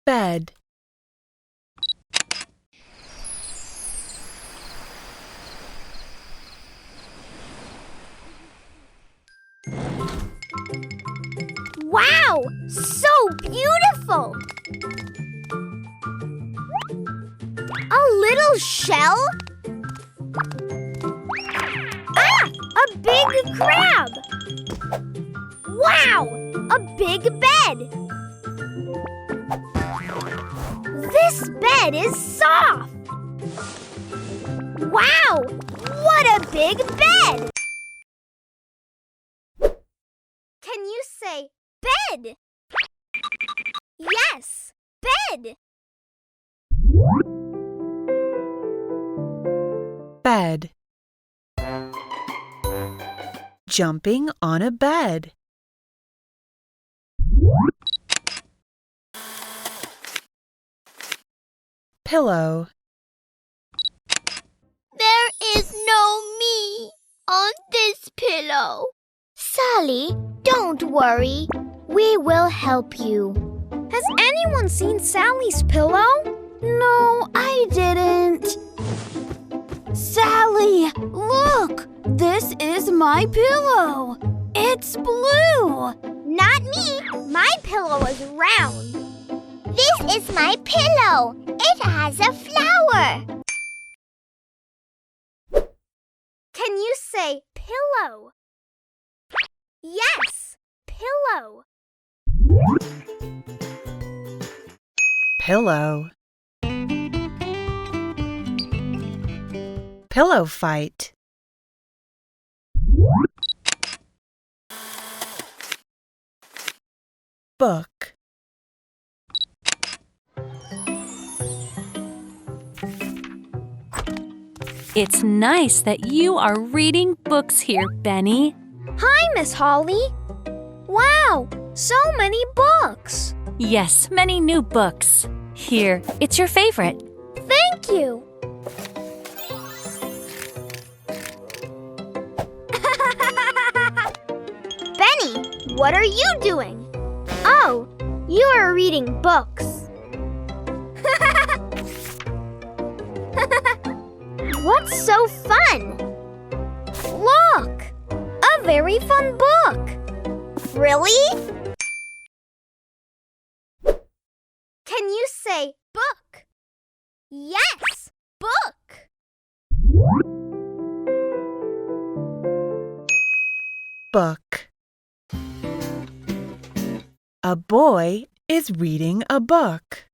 Bed. Wow! So beautiful! A little shell? Ah! A big crab! Wow! A big bed! This bed is soft! Wow! What a big bed! Can you say bed? Yes, bed. Bed. Jumping on a bed. Pillow. There is no me on this pillow. Sally, don't worry. We will help you. Has anyone seen Sally's pillow? No, I didn't. Sally, look! This is my pillow. It's blue. Not me. My pillow is round. This is my pillow. It has a flower. Can you say pillow? Yes, pillow. Pillow. Pillow fight. Book. It's nice that you are reading books here, Benny. Hi, Miss Holly. Wow, so many books. Yes, many new books. Here, it's your favorite. Thank you. Benny, what are you doing? Oh, you are reading books. What's so fun? Look, a very fun book. Really? Can you say book? Yes, book. Book. A boy is reading a book.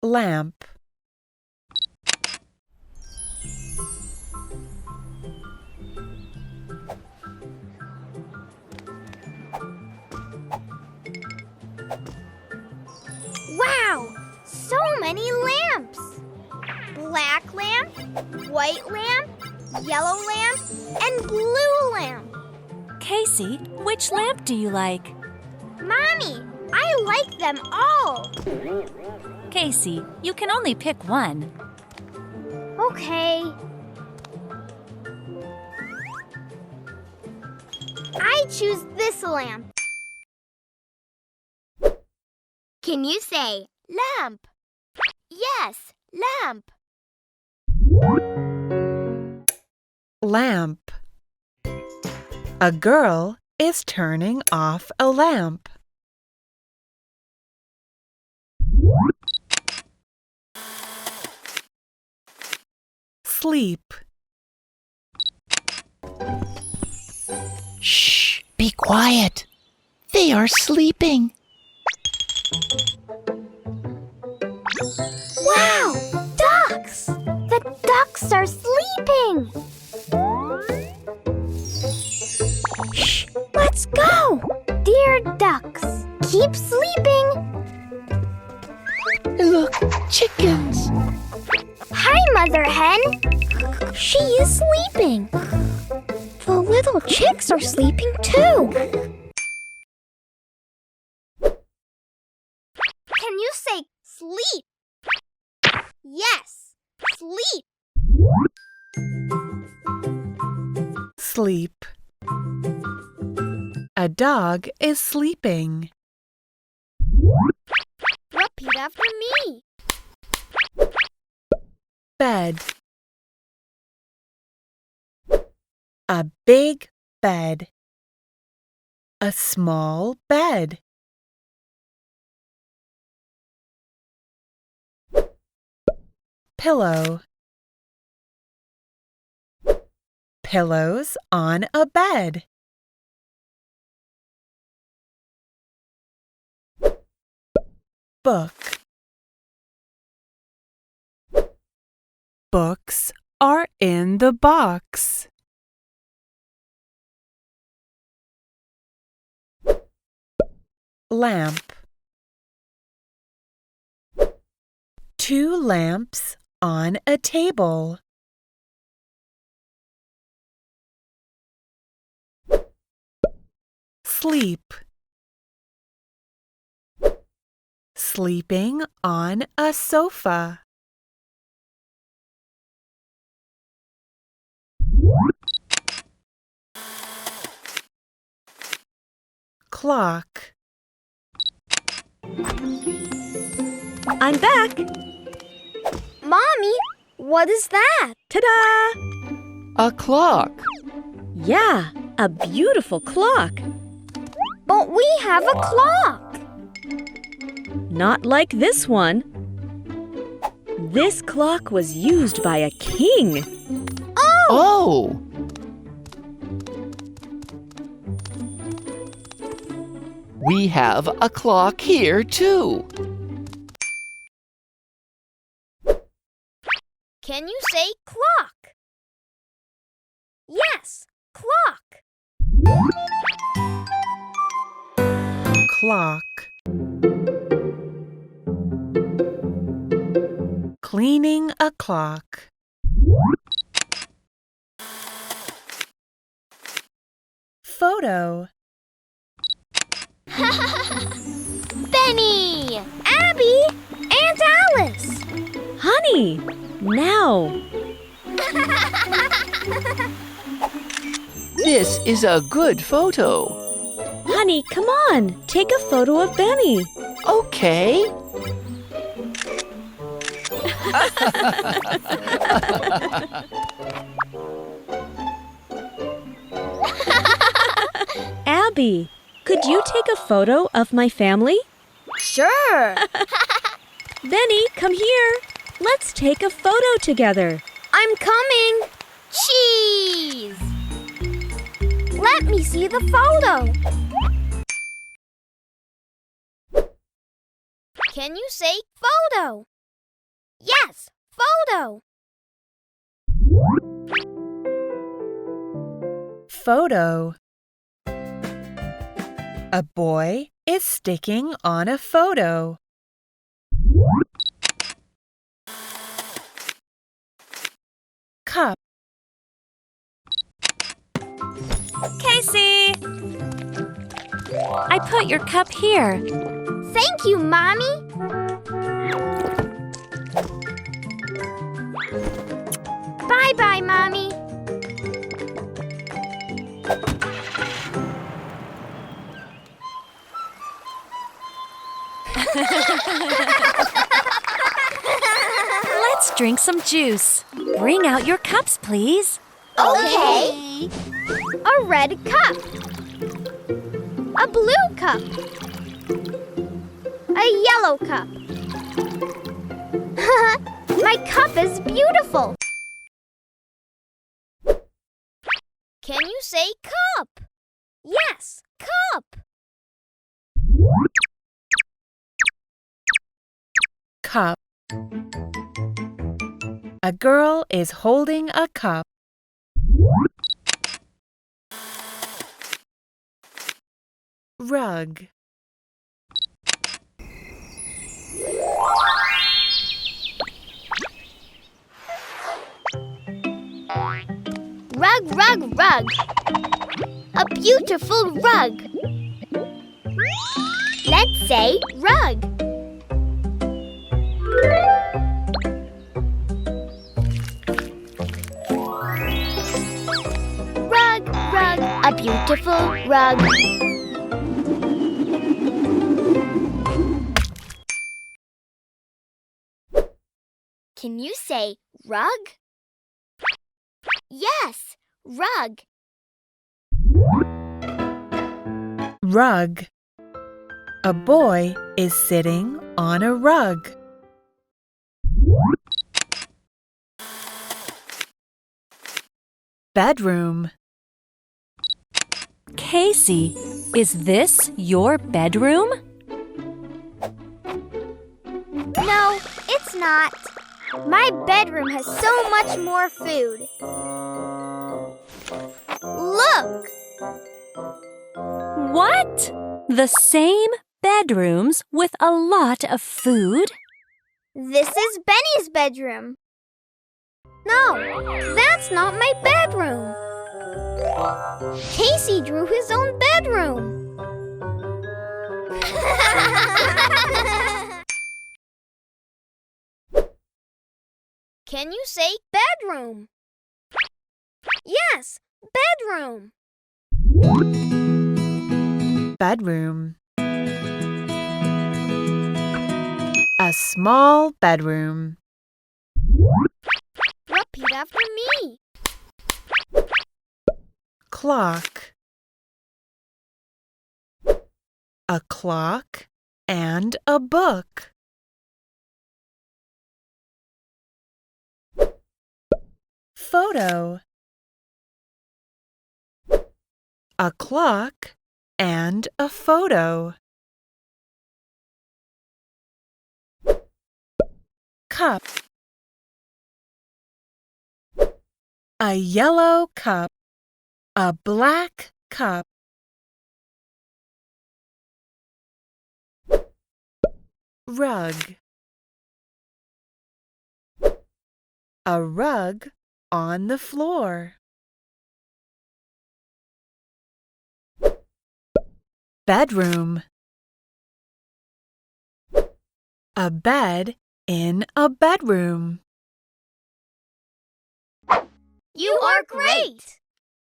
Lamp. Wow, so many lamps. Black lamp, white lamp, yellow lamp, and blue lamp. Casey, which lamp do you like? Mommy, I like them all. Casey, you can only pick one. Okay. I choose this lamp. Can you say lamp? Yes, lamp. Lamp. A girl is turning off a lamp. Sleep. Shh! Be quiet. They are sleeping. Wow, ducks! The ducks are sleeping. Shh, let's go. Dear ducks, keep sleeping. Look, chickens. Hi, Mother Hen. She is sleeping. The little chicks are sleeping too. Can you say sleep? Yes, sleep. Sleep. A dog is sleeping. Repeat after me. Bed. A big bed. A small bed. Pillow. Pillows on a bed. Book. Books are in the box. Lamp. 2 lamps on a table. Sleep. Sleeping on a sofa. Clock. I'm back. Mommy, what is that? Ta-da! A clock. Yeah, a beautiful clock. But we have a clock. Not like this one. This clock was used by a king. Oh! We have a clock here, too. Can you say clock? Yes, clock. Clock. Cleaning a clock. Photo. Benny, Abby, Aunt Alice. Honey, now. This is a good photo. Honey, come on, take a photo of Benny. Okay. Abby, could you take a photo of my family? Sure. Benny, come here. Let's take a photo together. I'm coming. Cheese. Let me see the photo. Can you say photo? Yes, photo. Photo. A boy is sticking on a photo. Cup. Casey! I put your cup here. Thank you, Mommy. Bye-bye, Mommy. Let's drink some juice. Bring out your cups, please. Okay. A red cup. A blue cup. A yellow cup. My cup is beautiful. Can you say cup? Yes, cup. Cup. A girl is holding a cup. Rug. Rug, rug, rug. A beautiful rug. Let's say rug. Rug, rug, a beautiful rug. Can you say rug? Yes, rug. Rug. A boy is sitting on a rug. Bedroom. Casey, is this your bedroom? No, it's not. My bedroom has so much more food. Look! What? The same bedrooms with a lot of food? This is Benny's bedroom. No, that's not my bedroom. Casey drew his own bedroom. Can you say bedroom? Yes, bedroom. Bedroom. A small bedroom. Repeat after me. Clock. A clock and a book. Photo. A clock and a photo. Cup. A yellow cup. A black cup. Rug. A rug on the floor. Bedroom. A bed in a bedroom. You are great!